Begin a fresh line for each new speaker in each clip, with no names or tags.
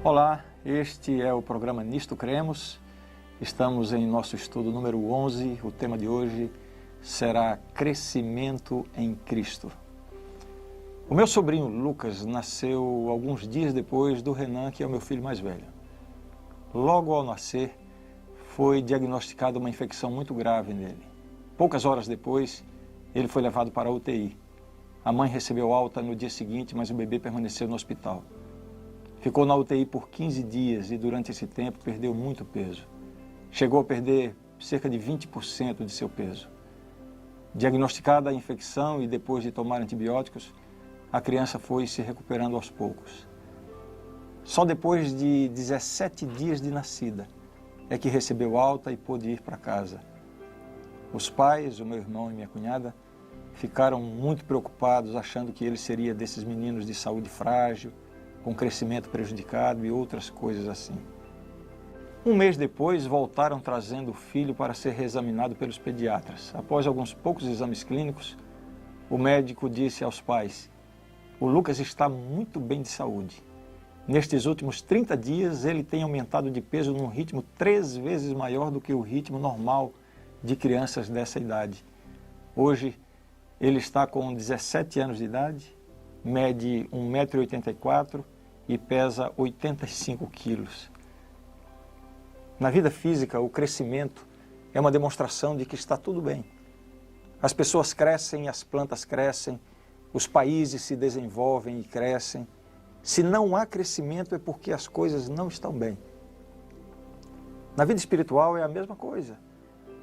Olá, este é o programa Nisto Cremos. Estamos em nosso estudo número 11. O tema de hoje será Crescimento em Cristo. O meu sobrinho Lucas nasceu alguns dias depois do Renan, que é o meu filho mais velho. Logo ao nascer, foi diagnosticada uma infecção muito grave nele. Poucas horas depois, ele foi levado para a UTI. A mãe recebeu alta no dia seguinte, mas o bebê permaneceu no hospital. Ficou na UTI por 15 dias e durante esse tempo perdeu muito peso. Chegou a perder cerca de 20% de seu peso. Diagnosticada a infecção e depois de tomar antibióticos, a criança foi se recuperando aos poucos. Só depois de 17 dias de nascida é que recebeu alta e pôde ir para casa. Os pais, o meu irmão e minha cunhada, ficaram muito preocupados, achando que ele seria desses meninos de saúde frágil, com crescimento prejudicado e outras coisas assim. Um mês depois, voltaram trazendo o filho para ser reexaminado pelos pediatras. Após alguns poucos exames clínicos, o médico disse aos pais: "O Lucas está muito bem de saúde. Nestes últimos 30 dias, ele tem aumentado de peso num ritmo 3 vezes maior do que o ritmo normal de crianças dessa idade. Hoje, ele está com 17 anos de idade, mede 1,84 m e pesa 85 quilos. Na vida física, o crescimento é uma demonstração de que está tudo bem. As pessoas crescem, as plantas crescem, os países se desenvolvem e crescem. Se não há crescimento é porque as coisas não estão bem. Na vida espiritual é a mesma coisa.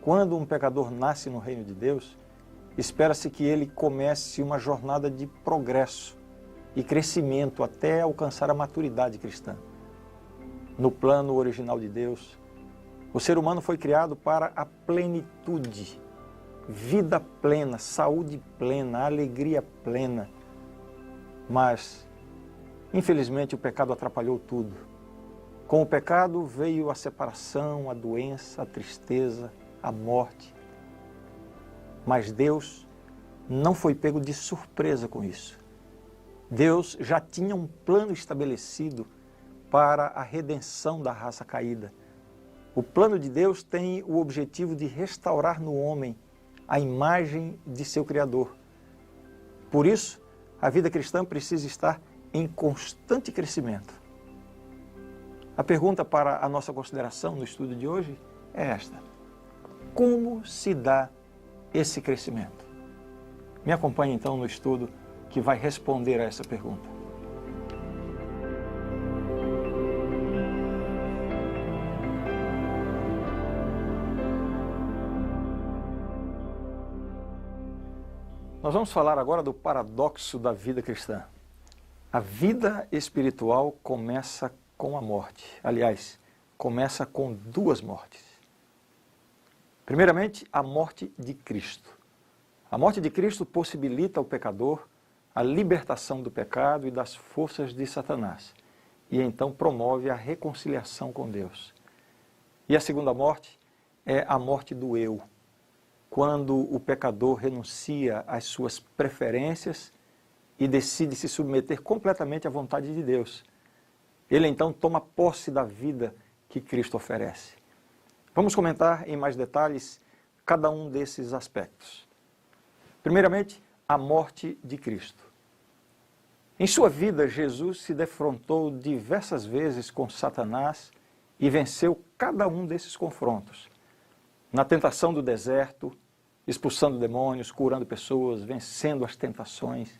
Quando um pecador nasce no reino de Deus, espera-se que ele comece uma jornada de progresso e crescimento até alcançar a maturidade cristã. No plano original de Deus, o ser humano foi criado para a plenitude, vida plena, saúde plena, alegria plena. Mas, infelizmente, o pecado atrapalhou tudo. Com o pecado veio a separação, a doença, a tristeza, a morte. Mas Deus não foi pego de surpresa com isso. Deus já tinha um plano estabelecido para a redenção da raça caída. O plano de Deus tem o objetivo de restaurar no homem a imagem de seu Criador. Por isso, a vida cristã precisa estar em constante crescimento. A pergunta para a nossa consideração no estudo de hoje é esta: como se dá esse crescimento? Me acompanhe então no estudo que vai responder a essa pergunta. Nós vamos falar agora do paradoxo da vida cristã. A vida espiritual começa com a morte. Aliás, começa com 2 mortes. Primeiramente, a morte de Cristo. A morte de Cristo possibilita ao pecador a libertação do pecado e das forças de Satanás, e então promove a reconciliação com Deus. E a segunda morte é a morte do eu, quando o pecador renuncia às suas preferências e decide se submeter completamente à vontade de Deus. Ele então toma posse da vida que Cristo oferece. Vamos comentar em mais detalhes cada um desses aspectos. Primeiramente, a morte de Cristo. Em sua vida, Jesus se defrontou diversas vezes com Satanás e venceu cada um desses confrontos. Na tentação do deserto, expulsando demônios, curando pessoas, vencendo as tentações.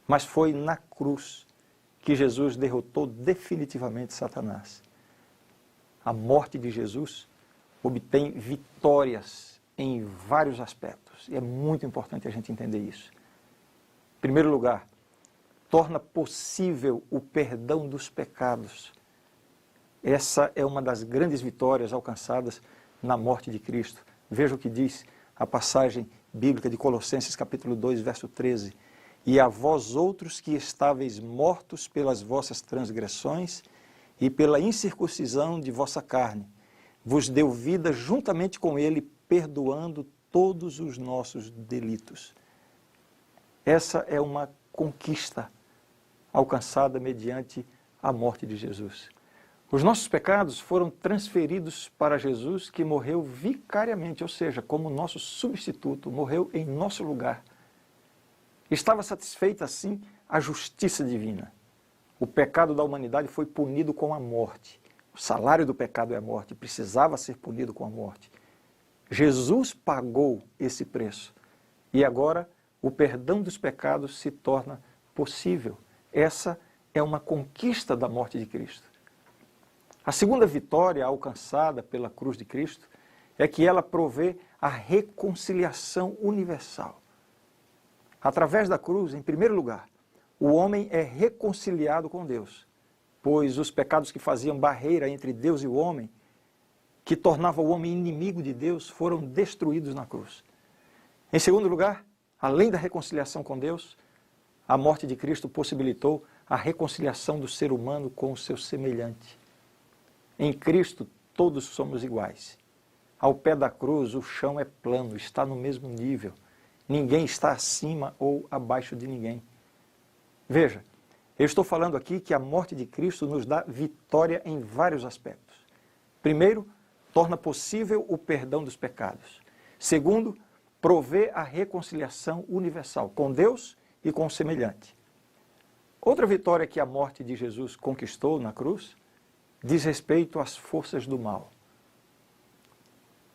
Mas foi na cruz que Jesus derrotou definitivamente Satanás. A morte de Jesus obtém vitórias em vários aspectos. E é muito importante a gente entender isso. Em primeiro lugar, torna possível o perdão dos pecados. Essa é uma das grandes vitórias alcançadas na morte de Cristo. Veja o que diz a passagem bíblica de Colossenses capítulo 2, verso 13. E a vós outros que estáveis mortos pelas vossas transgressões e pela incircuncisão de vossa carne, vos deu vida juntamente com ele, perdoando todos os nossos delitos. Essa é uma conquista alcançada mediante a morte de Jesus. Os nossos pecados foram transferidos para Jesus, que morreu vicariamente, ou seja, como nosso substituto, morreu em nosso lugar. Estava satisfeita assim a justiça divina. O pecado da humanidade foi punido com a morte. O salário do pecado é a morte, precisava ser punido com a morte. Jesus pagou esse preço e agora o perdão dos pecados se torna possível. Essa é uma conquista da morte de Cristo. A segunda vitória alcançada pela cruz de Cristo é que ela provê a reconciliação universal. Através da cruz, em primeiro lugar, o homem é reconciliado com Deus, pois os pecados que faziam barreira entre Deus e o homem, que tornavam o homem inimigo de Deus, foram destruídos na cruz. Em segundo lugar, além da reconciliação com Deus, a morte de Cristo possibilitou a reconciliação do ser humano com o seu semelhante. Em Cristo, todos somos iguais. Ao pé da cruz, o chão é plano, está no mesmo nível. Ninguém está acima ou abaixo de ninguém. Veja, eu estou falando aqui que a morte de Cristo nos dá vitória em vários aspectos. Primeiro, torna possível o perdão dos pecados. Segundo, provê a reconciliação universal com Deus e com o semelhante. Outra vitória que a morte de Jesus conquistou na cruz diz respeito às forças do mal.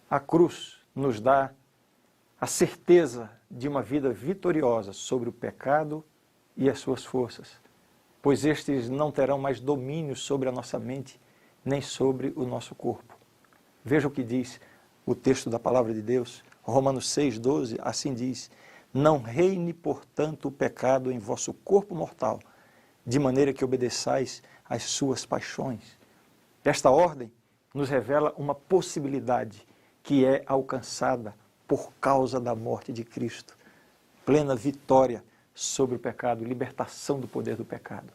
A cruz nos dá a certeza de uma vida vitoriosa sobre o pecado e as suas forças, pois estes não terão mais domínio sobre a nossa mente, nem sobre o nosso corpo. Veja o que diz o texto da palavra de Deus, Romanos 6,12, assim diz: não reine, portanto, o pecado em vosso corpo mortal, de maneira que obedeçais às suas paixões. Esta ordem nos revela uma possibilidade que é alcançada por causa da morte de Cristo. Plena vitória sobre o pecado, libertação do poder do pecado.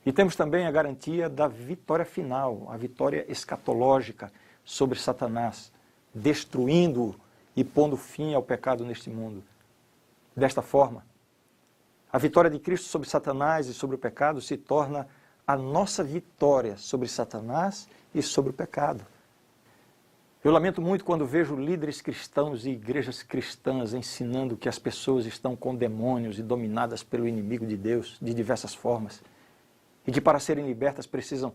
E temos também a garantia da vitória final, a vitória escatológica sobre Satanás, destruindo-o e pondo fim ao pecado neste mundo. Desta forma, a vitória de Cristo sobre Satanás e sobre o pecado se torna a nossa vitória sobre Satanás e sobre o pecado. Eu lamento muito quando vejo líderes cristãos e igrejas cristãs ensinando que as pessoas estão com demônios e dominadas pelo inimigo de Deus de diversas formas e que para serem libertas precisam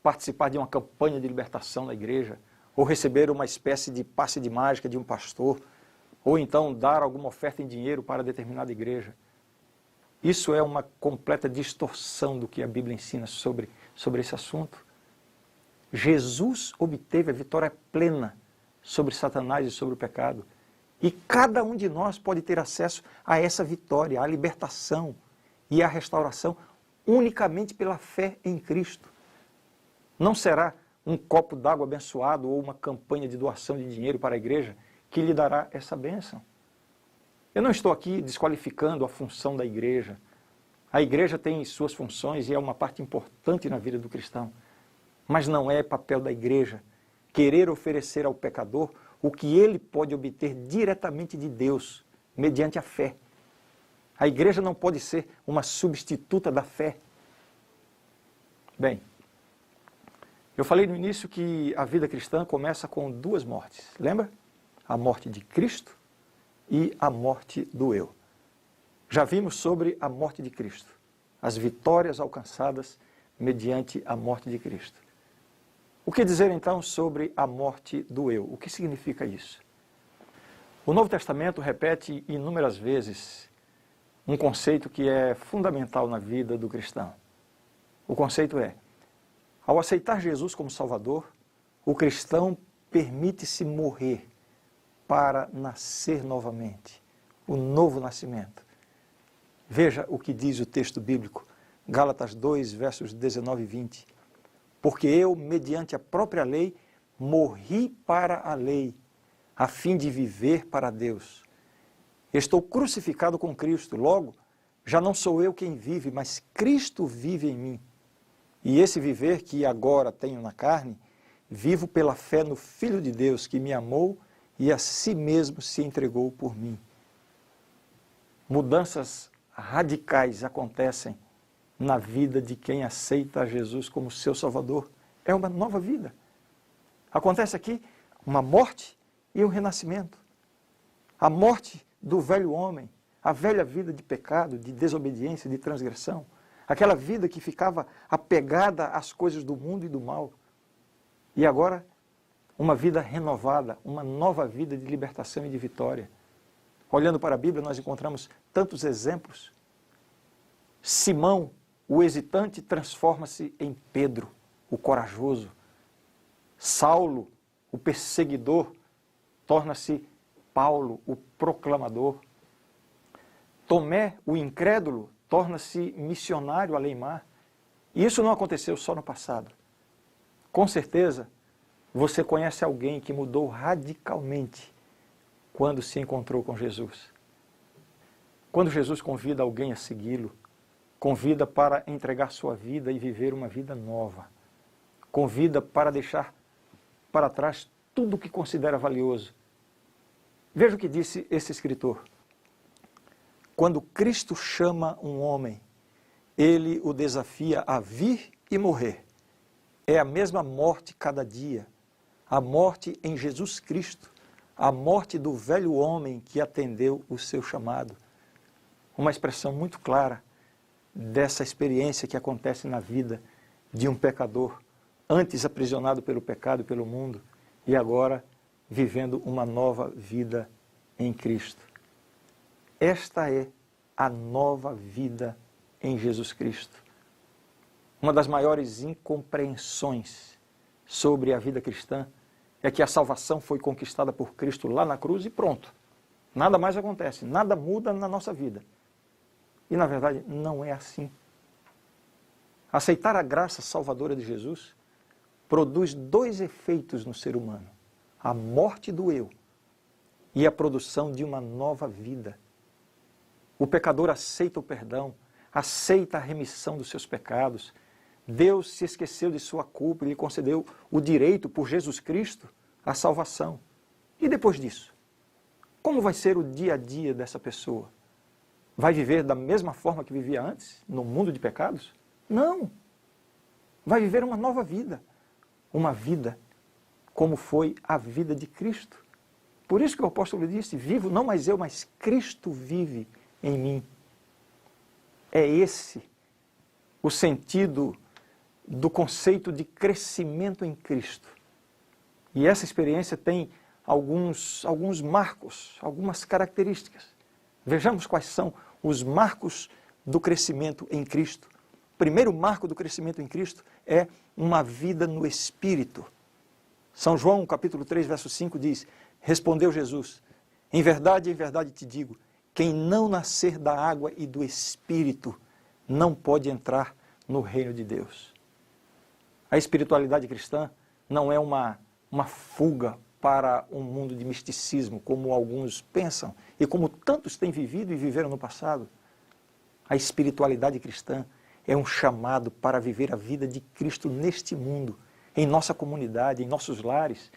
participar de uma campanha de libertação na igreja ou receber uma espécie de passe de mágica de um pastor ou então dar alguma oferta em dinheiro para determinada igreja. Isso é uma completa distorção do que a Bíblia ensina sobre esse assunto. Jesus obteve a vitória plena sobre Satanás e sobre o pecado. E cada um de nós pode ter acesso a essa vitória, à libertação e à restauração unicamente pela fé em Cristo. Não será um copo d'água abençoado ou uma campanha de doação de dinheiro para a igreja que lhe dará essa bênção. Eu não estou aqui desqualificando a função da igreja. A igreja tem suas funções e é uma parte importante na vida do cristão. Mas não é papel da igreja querer oferecer ao pecador o que ele pode obter diretamente de Deus, mediante a fé. A igreja não pode ser uma substituta da fé. Bem, eu falei no início que a vida cristã começa com duas mortes. Lembra? A morte de Cristo e a morte do eu. Já vimos sobre a morte de Cristo, as vitórias alcançadas mediante a morte de Cristo. O que dizer então sobre a morte do eu? O que significa isso? O Novo Testamento repete inúmeras vezes um conceito que é fundamental na vida do cristão. O conceito é: ao aceitar Jesus como Salvador, o cristão permite-se morrer para nascer novamente, o novo nascimento. Veja o que diz o texto bíblico, Gálatas 2, versos 19 e 20. Porque eu, mediante a própria lei, morri para a lei, a fim de viver para Deus. Estou crucificado com Cristo, logo, já não sou eu quem vive, mas Cristo vive em mim. E esse viver que agora tenho na carne, vivo pela fé no Filho de Deus, que me amou e a si mesmo se entregou por mim. Mudanças radicais acontecem na vida de quem aceita Jesus como seu Salvador. É uma nova vida. Acontece aqui uma morte e um renascimento. A morte do velho homem, a velha vida de pecado, de desobediência, de transgressão. Aquela vida que ficava apegada às coisas do mundo e do mal. E agora, uma vida renovada, uma nova vida de libertação e de vitória. Olhando para a Bíblia, nós encontramos tantos exemplos. Simão, o hesitante, transforma-se em Pedro, o corajoso. Saulo, o perseguidor, torna-se Paulo, o proclamador. Tomé, o incrédulo, torna-se missionário além-mar. E isso não aconteceu só no passado. Com certeza, você conhece alguém que mudou radicalmente quando se encontrou com Jesus. Quando Jesus convida alguém a segui-lo, convida para entregar sua vida e viver uma vida nova. Convida para deixar para trás tudo o que considera valioso. Veja o que disse esse escritor. Quando Cristo chama um homem, ele o desafia a vir e morrer. É a mesma morte cada dia. A morte em Jesus Cristo. A morte do velho homem que atendeu o seu chamado. Uma expressão muito clara dessa experiência que acontece na vida de um pecador, antes aprisionado pelo pecado e pelo mundo, e agora vivendo uma nova vida em Cristo. Esta é a nova vida em Jesus Cristo. Uma das maiores incompreensões sobre a vida cristã é que a salvação foi conquistada por Cristo lá na cruz e pronto. Nada mais acontece, nada muda na nossa vida. E na verdade não é assim. Aceitar a graça salvadora de Jesus produz dois efeitos no ser humano: a morte do eu e a produção de uma nova vida. O pecador aceita o perdão, aceita a remissão dos seus pecados. Deus se esqueceu de sua culpa e lhe concedeu o direito, por Jesus Cristo, à salvação. E depois disso, como vai ser o dia a dia dessa pessoa? Vai viver da mesma forma que vivia antes, no mundo de pecados? Não! Vai viver uma nova vida. Uma vida como foi a vida de Cristo. Por isso que o apóstolo disse: vivo não mais eu, mas Cristo vive em mim. É esse o sentido do conceito de crescimento em Cristo. E essa experiência tem alguns marcos, algumas características. Vejamos quais são os marcos do crescimento em Cristo. O primeiro marco do crescimento em Cristo é uma vida no Espírito. São João, capítulo 3, verso 5 diz: respondeu Jesus: em verdade te digo, quem não nascer da água e do Espírito não pode entrar no reino de Deus. A espiritualidade cristã não é uma fuga para um mundo de misticismo, como alguns pensam, e como tantos têm vivido e viveram no passado. A espiritualidade cristã é um chamado para viver a vida de Cristo neste mundo, em nossa comunidade, em nossos lares.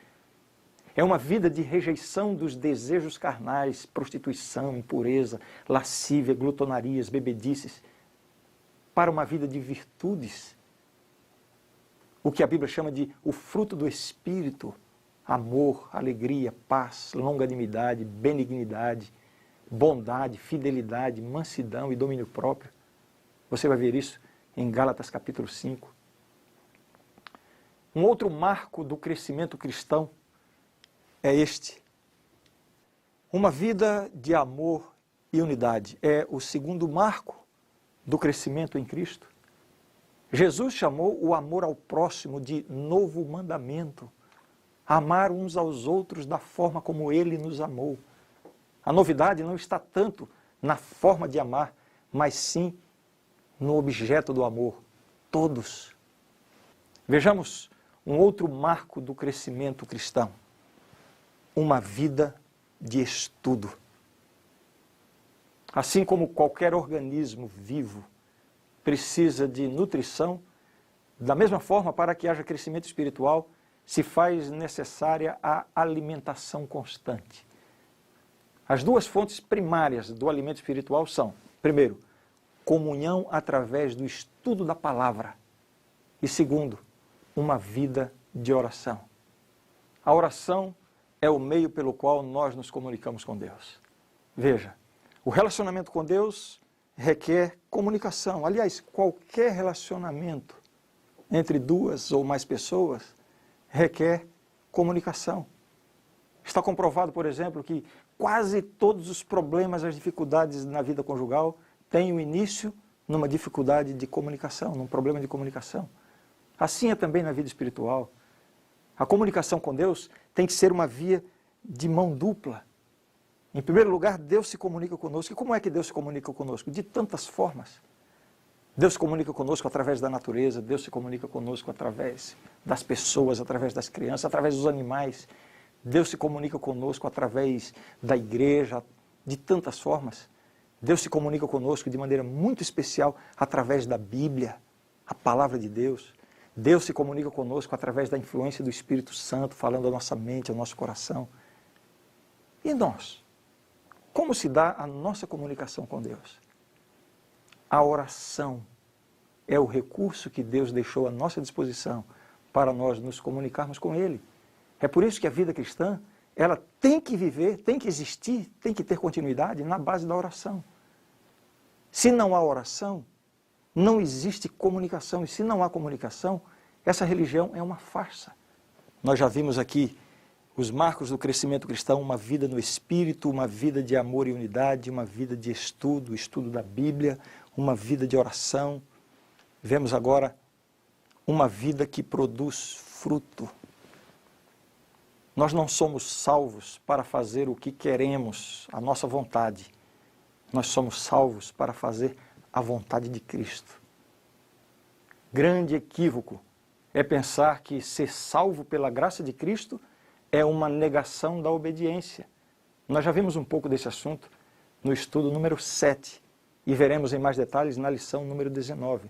É uma vida de rejeição dos desejos carnais, prostituição, impureza, lascívia, glutonarias, bebedices, para uma vida de virtudes. O que a Bíblia chama de o fruto do Espírito: amor, alegria, paz, longanimidade, benignidade, bondade, fidelidade, mansidão e domínio próprio. Você vai ver isso em Gálatas capítulo 5. Um outro marco do crescimento cristão é este: uma vida de amor e unidade. É o segundo marco do crescimento em Cristo. Jesus chamou o amor ao próximo de novo mandamento. Amar uns aos outros da forma como Ele nos amou. A novidade não está tanto na forma de amar, mas sim no objeto do amor, todos. Vejamos um outro marco do crescimento cristão: uma vida de estudo. Assim como qualquer organismo vivo precisa de nutrição, da mesma forma, para que haja crescimento espiritual, se faz necessária a alimentação constante. As duas fontes primárias do alimento espiritual são, primeiro, comunhão através do estudo da palavra. E segundo, uma vida de oração. A oração é o meio pelo qual nós nos comunicamos com Deus. Veja, o relacionamento com Deus requer comunicação. Aliás, qualquer relacionamento entre duas ou mais pessoas requer comunicação. Está comprovado, por exemplo, que quase todos os problemas, as dificuldades na vida conjugal têm o início numa dificuldade de comunicação, num problema de comunicação. Assim é também na vida espiritual. A comunicação com Deus tem que ser uma via de mão dupla. Em primeiro lugar, Deus se comunica conosco. E como é que Deus se comunica conosco? De tantas formas. Deus se comunica conosco através da natureza, Deus se comunica conosco através das pessoas, através das crianças, através dos animais. Deus se comunica conosco através da igreja, de tantas formas. Deus se comunica conosco de maneira muito especial através da Bíblia, a palavra de Deus. Deus se comunica conosco através da influência do Espírito Santo, falando à nossa mente, ao nosso coração. E nós? Como se dá a nossa comunicação com Deus? A oração é o recurso que Deus deixou à nossa disposição para nós nos comunicarmos com Ele. É por isso que a vida cristã, ela tem que viver, tem que existir, tem que ter continuidade na base da oração. Se não há oração, não existe comunicação. E se não há comunicação, essa religião é uma farsa. Nós já vimos aqui os marcos do crescimento cristão, uma vida no Espírito, uma vida de amor e unidade, uma vida de estudo, estudo da Bíblia, uma vida de oração. Vemos agora uma vida que produz fruto. Nós não somos salvos para fazer o que queremos, a nossa vontade. Nós somos salvos para fazer a vontade de Cristo. Grande equívoco é pensar que ser salvo pela graça de Cristo é uma negação da obediência. Nós já vimos um pouco desse assunto no estudo número 7 e veremos em mais detalhes na lição número 19.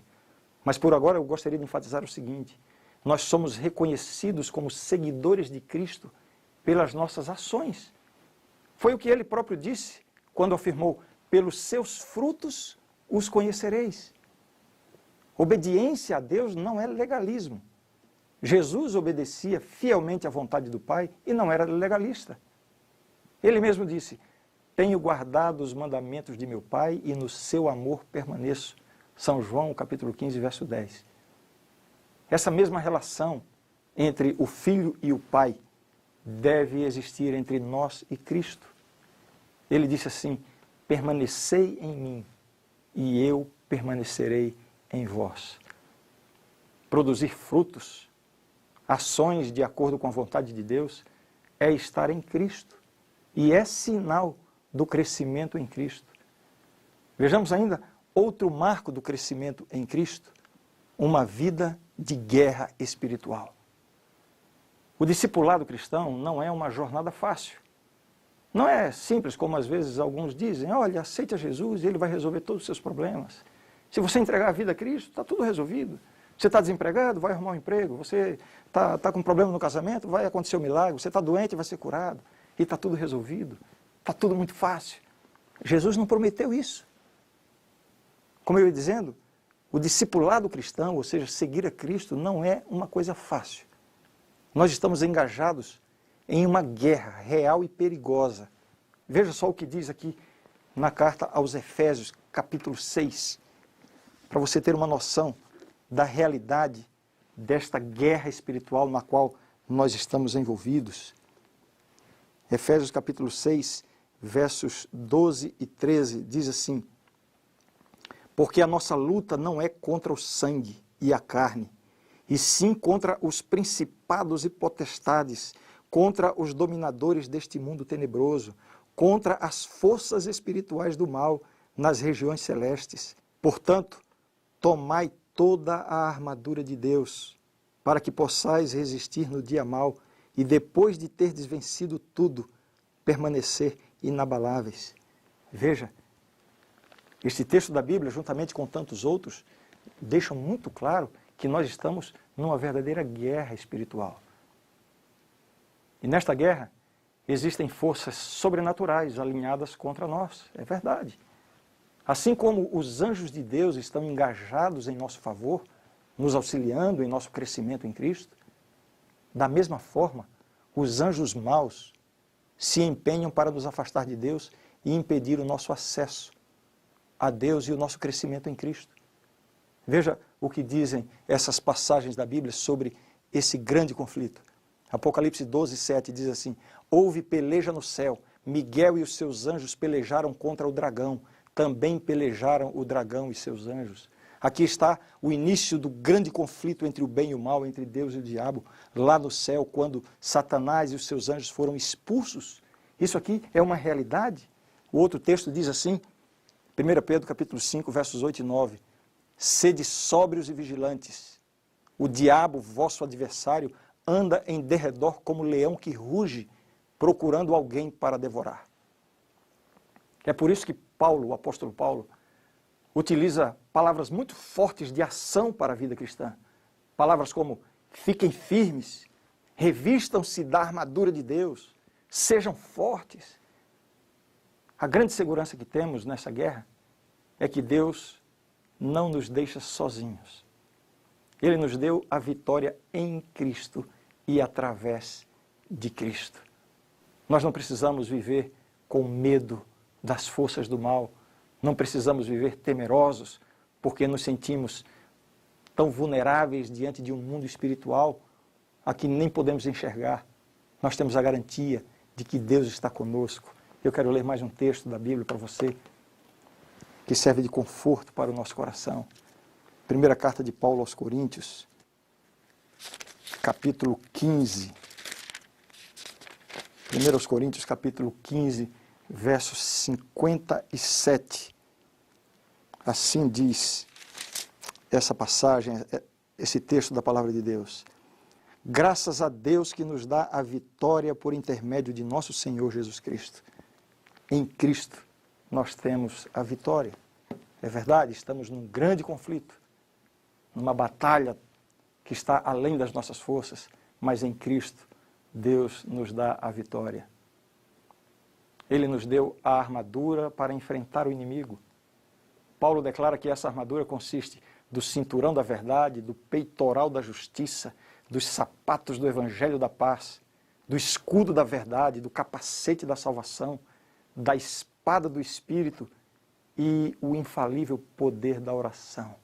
Mas por agora eu gostaria de enfatizar o seguinte: nós somos reconhecidos como seguidores de Cristo pelas nossas ações. Foi o que ele próprio disse quando afirmou: pelos seus frutos os conhecereis. Obediência a Deus não é legalismo. Jesus obedecia fielmente à vontade do Pai e não era legalista. Ele mesmo disse: tenho guardado os mandamentos de meu Pai e no seu amor permaneço. São João, capítulo 15, verso 10. Essa mesma relação entre o Filho e o Pai deve existir entre nós e Cristo. Ele disse assim: permanecei em mim e eu permanecerei em vós. Produzir frutos, ações de acordo com a vontade de Deus, é estar em Cristo e é sinal do crescimento em Cristo. Vejamos ainda outro marco do crescimento em Cristo: uma vida de guerra espiritual. O discipulado cristão não é uma jornada fácil. Não é simples como às vezes alguns dizem: olha, aceite a Jesus e Ele vai resolver todos os seus problemas. Se você entregar a vida a Cristo, está tudo resolvido. Você está desempregado, vai arrumar um emprego. Você está com um problema no casamento, vai acontecer um milagre. Você está doente, vai ser curado. E está tudo resolvido. Está tudo muito fácil. Jesus não prometeu isso. Como eu ia dizendo, o discipulado cristão, ou seja, seguir a Cristo, não é uma coisa fácil. Nós estamos engajados em uma guerra real e perigosa. Veja só o que diz aqui na carta aos Efésios, capítulo 6, para você ter uma noção da realidade desta guerra espiritual na qual nós estamos envolvidos. Efésios capítulo 6, versos 12 e 13, diz assim: porque a nossa luta não é contra o sangue e a carne, e sim contra os principados e potestades, contra os dominadores deste mundo tenebroso, contra as forças espirituais do mal nas regiões celestes. Portanto, tomai toda a armadura de Deus, para que possais resistir no dia mau e depois de terdes vencido tudo, permanecer inabaláveis. Veja, este texto da Bíblia, juntamente com tantos outros, deixam muito claro que nós estamos numa verdadeira guerra espiritual. E nesta guerra existem forças sobrenaturais alinhadas contra nós, é verdade. Assim como os anjos de Deus estão engajados em nosso favor, nos auxiliando em nosso crescimento em Cristo, da mesma forma, os anjos maus se empenham para nos afastar de Deus e impedir o nosso acesso a Deus e o nosso crescimento em Cristo. Veja o que dizem essas passagens da Bíblia sobre esse grande conflito. Apocalipse 12, 7 diz assim: houve peleja no céu, Miguel e os seus anjos pelejaram contra o dragão, também pelejaram o dragão e seus anjos. Aqui está o início do grande conflito entre o bem e o mal, entre Deus e o diabo, lá no céu, quando Satanás e os seus anjos foram expulsos. Isso aqui é uma realidade. O outro texto diz assim, 1 Pedro capítulo 5, versos 8 e 9, sede sóbrios e vigilantes. O diabo, vosso adversário, anda em derredor como leão que ruge, procurando alguém para devorar. É por isso que Paulo, o apóstolo Paulo, utiliza palavras muito fortes de ação para a vida cristã. Palavras como, fiquem firmes, revistam-se da armadura de Deus, sejam fortes. A grande segurança que temos nessa guerra é que Deus não nos deixa sozinhos. Ele nos deu a vitória em Cristo e através de Cristo. Nós não precisamos viver com medo das forças do mal, não precisamos viver temerosos porque nos sentimos tão vulneráveis diante de um mundo espiritual a que nem podemos enxergar. Nós temos a garantia de que Deus está conosco. Eu quero ler mais um texto da Bíblia para você, que serve de conforto para o nosso coração. Primeira carta de Paulo aos Coríntios, capítulo 15. 1 Coríntios, capítulo 15, verso 57. Assim diz essa passagem, esse texto da palavra de Deus. Graças a Deus que nos dá a vitória por intermédio de nosso Senhor Jesus Cristo. Em Cristo nós temos a vitória. É verdade, estamos num grande conflito, numa batalha que está além das nossas forças, mas em Cristo Deus nos dá a vitória. Ele nos deu a armadura para enfrentar o inimigo. Paulo declara que essa armadura consiste do cinturão da verdade, do peitoral da justiça, dos sapatos do evangelho da paz, do escudo da verdade, do capacete da salvação, da espada do Espírito e o infalível poder da oração.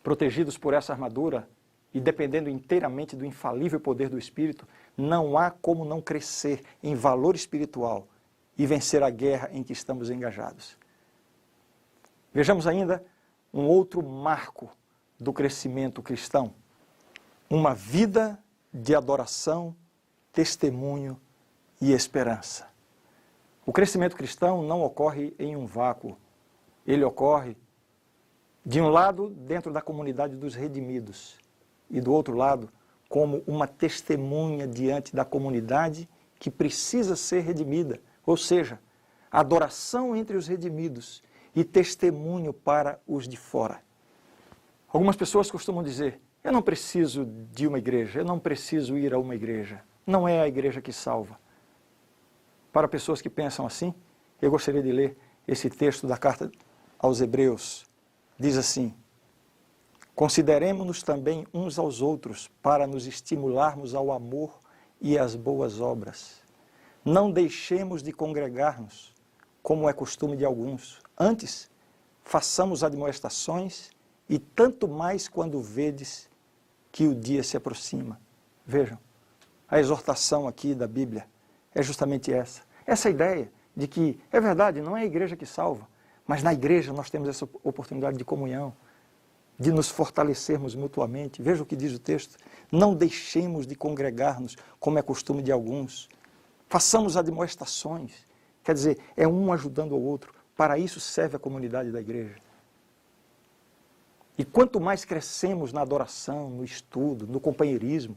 Protegidos por essa armadura e dependendo inteiramente do infalível poder do Espírito, não há como não crescer em valor espiritual e vencer a guerra em que estamos engajados. Vejamos ainda um outro marco do crescimento cristão. Uma vida de adoração, testemunho e esperança. O crescimento cristão não ocorre em um vácuo. Ele ocorre, de um lado, dentro da comunidade dos redimidos, e do outro lado, como uma testemunha diante da comunidade que precisa ser redimida. Ou seja, adoração entre os redimidos e testemunho para os de fora. Algumas pessoas costumam dizer, eu não preciso de uma igreja, eu não preciso ir a uma igreja. Não é a igreja que salva. Para pessoas que pensam assim, eu gostaria de ler esse texto da carta aos Hebreus. Diz assim, consideremo-nos também uns aos outros para nos estimularmos ao amor e às boas obras. Não deixemos de congregar-nos, como é costume de alguns. Antes, façamos admoestações e tanto mais quando vedes que o dia se aproxima. Vejam, a exortação aqui da Bíblia é justamente essa. Essa ideia de que, é verdade, não é a igreja que salva, mas na igreja nós temos essa oportunidade de comunhão, de nos fortalecermos mutuamente. Veja o que diz o texto. Não deixemos de congregar-nos, como é costume de alguns. Façamos admoestações. Quer dizer, é um ajudando ao outro. Para isso serve a comunidade da igreja. E quanto mais crescemos na adoração, no estudo, no companheirismo,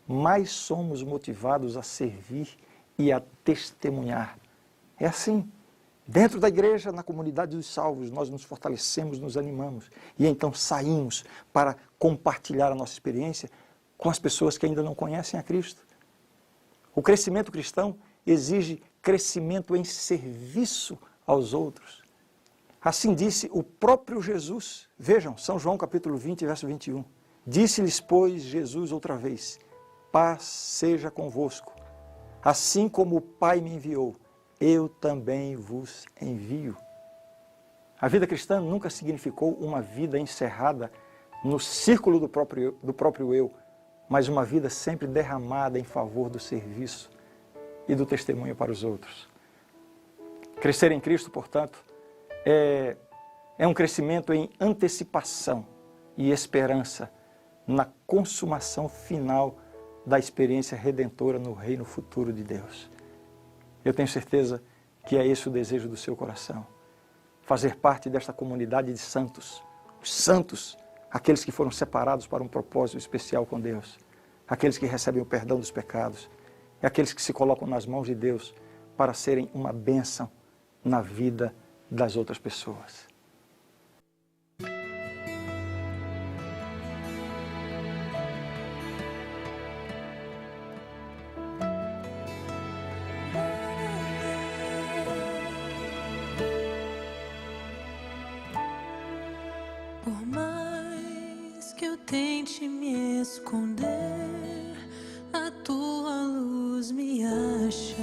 mais somos motivados a servir e a testemunhar. É assim. Dentro da igreja, na comunidade dos salvos, nós nos fortalecemos, nos animamos. E então saímos para compartilhar a nossa experiência com as pessoas que ainda não conhecem a Cristo. O crescimento cristão exige crescimento em serviço aos outros. Assim disse o próprio Jesus. Vejam, São João capítulo 20, verso 21. Disse-lhes, pois, Jesus outra vez, paz seja convosco. Assim como o Pai me enviou, eu também vos envio. A vida cristã nunca significou uma vida encerrada no círculo do próprio eu, mas uma vida sempre derramada em favor do serviço e do testemunho para os outros. Crescer em Cristo, portanto, é um crescimento em antecipação e esperança na consumação final da experiência redentora no reino futuro de Deus. Eu tenho certeza que é esse o desejo do seu coração. Fazer parte desta comunidade de santos. Os santos, aqueles que foram separados para um propósito especial com Deus. Aqueles que recebem o perdão dos pecados. E aqueles que se colocam nas mãos de Deus para serem uma bênção na vida das outras pessoas.
Por mais que eu tente me esconder, a tua luz me acha.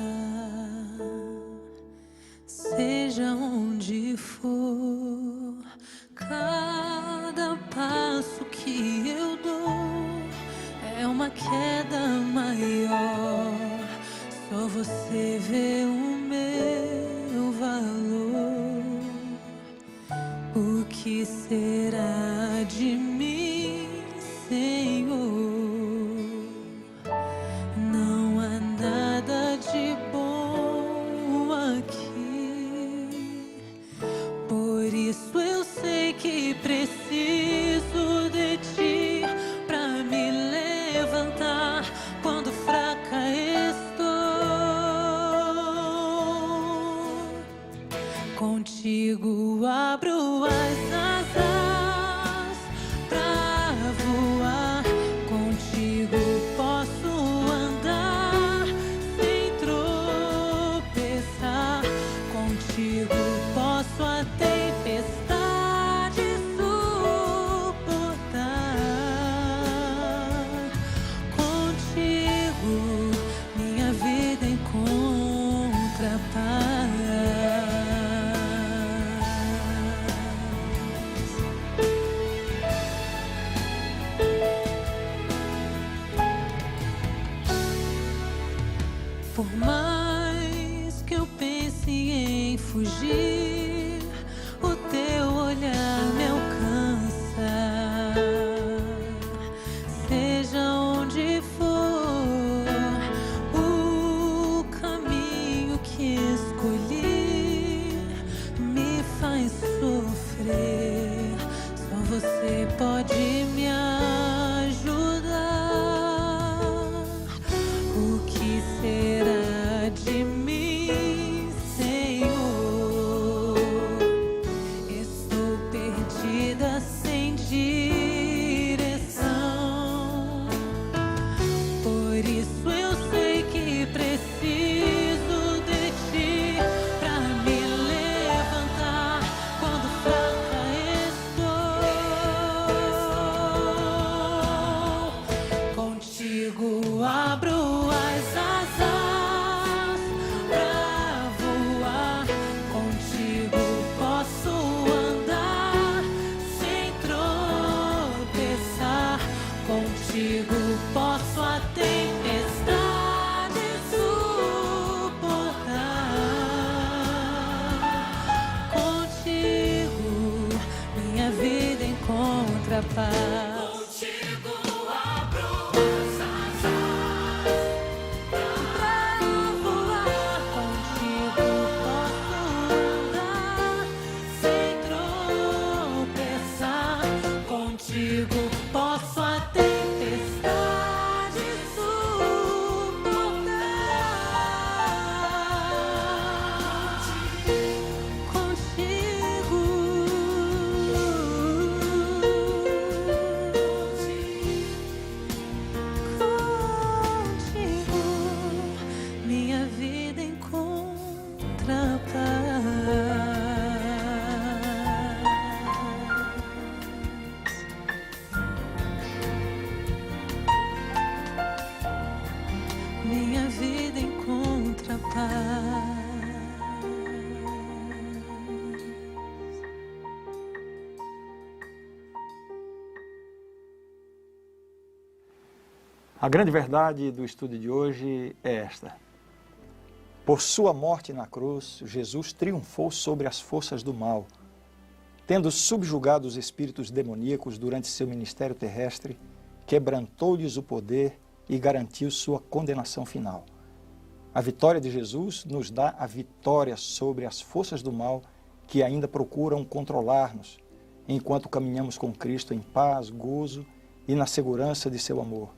Seja onde for, cada passo que eu dou é uma queda maior. Só você vê o meu valor. O que será de mim, Senhor? Não há nada de bom aqui. Por isso eu sei que preciso de ti pra me levantar quando fraca estou. Contigo abro as asas pra voar. Contigo posso andar sem tropeçar. Contigo posso a tempestade suportar. Contigo minha vida encontra paz. Por mais que eu pense em fugir, o teu olhar me alcança. Seja onde for, o caminho que escolhi me faz sofrer. Só você pode me ajudar. O que será de mim, Senhor? Estou perdida sem direção. Por isso eu sei que preciso de ti pra me levantar quando fraca estou. Contigo abro as asas pra voar. Contigo posso andar sem tropeçar. Contigo posso a tempestade suportar. Contigo minha vida encontra paz. Contigo abro as asas pra voar. Contigo posso andar sem tropeçar. Contigo posso a tempestade suportar. Contigo minha vida encontra paz.
A grande verdade do estudo de hoje é esta. Por sua morte na cruz, Jesus triunfou sobre as forças do mal. Tendo subjugado os espíritos demoníacos durante seu ministério terrestre, quebrantou-lhes o poder e garantiu sua condenação final. A vitória de Jesus nos dá a vitória sobre as forças do mal que ainda procuram controlar-nos, enquanto caminhamos com Cristo em paz, gozo e na segurança de seu amor.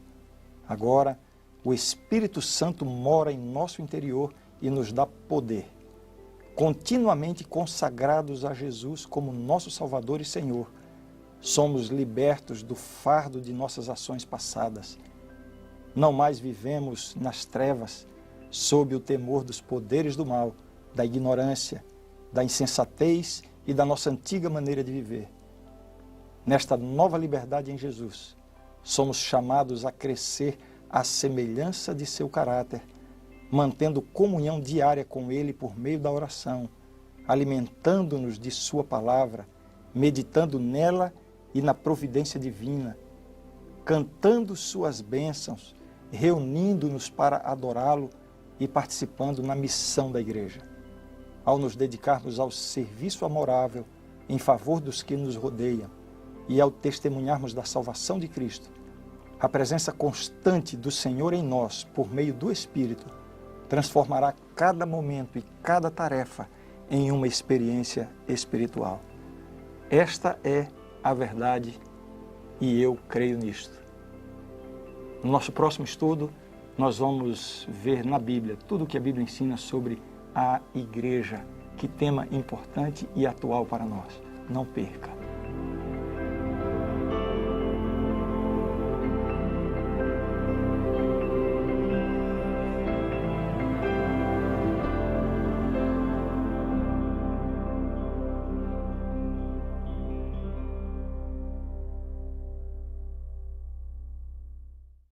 Agora, o Espírito Santo mora em nosso interior e nos dá poder. Continuamente consagrados a Jesus como nosso Salvador e Senhor, somos libertos do fardo de nossas ações passadas. Não mais vivemos nas trevas, sob o temor dos poderes do mal, da ignorância, da insensatez e da nossa antiga maneira de viver. Nesta nova liberdade em Jesus, somos chamados a crescer à semelhança de seu caráter, mantendo comunhão diária com Ele por meio da oração, alimentando-nos de sua palavra, meditando nela e na providência divina, cantando suas bênçãos, reunindo-nos para adorá-lo e participando na missão da igreja. Ao nos dedicarmos ao serviço amorável em favor dos que nos rodeiam e ao testemunharmos da salvação de Cristo, a presença constante do Senhor em nós, por meio do Espírito, transformará cada momento e cada tarefa em uma experiência espiritual. Esta é a verdade e eu creio nisto. No nosso próximo estudo, nós vamos ver na Bíblia tudo o que a Bíblia ensina sobre a igreja. Que tema importante e atual para nós. Não perca!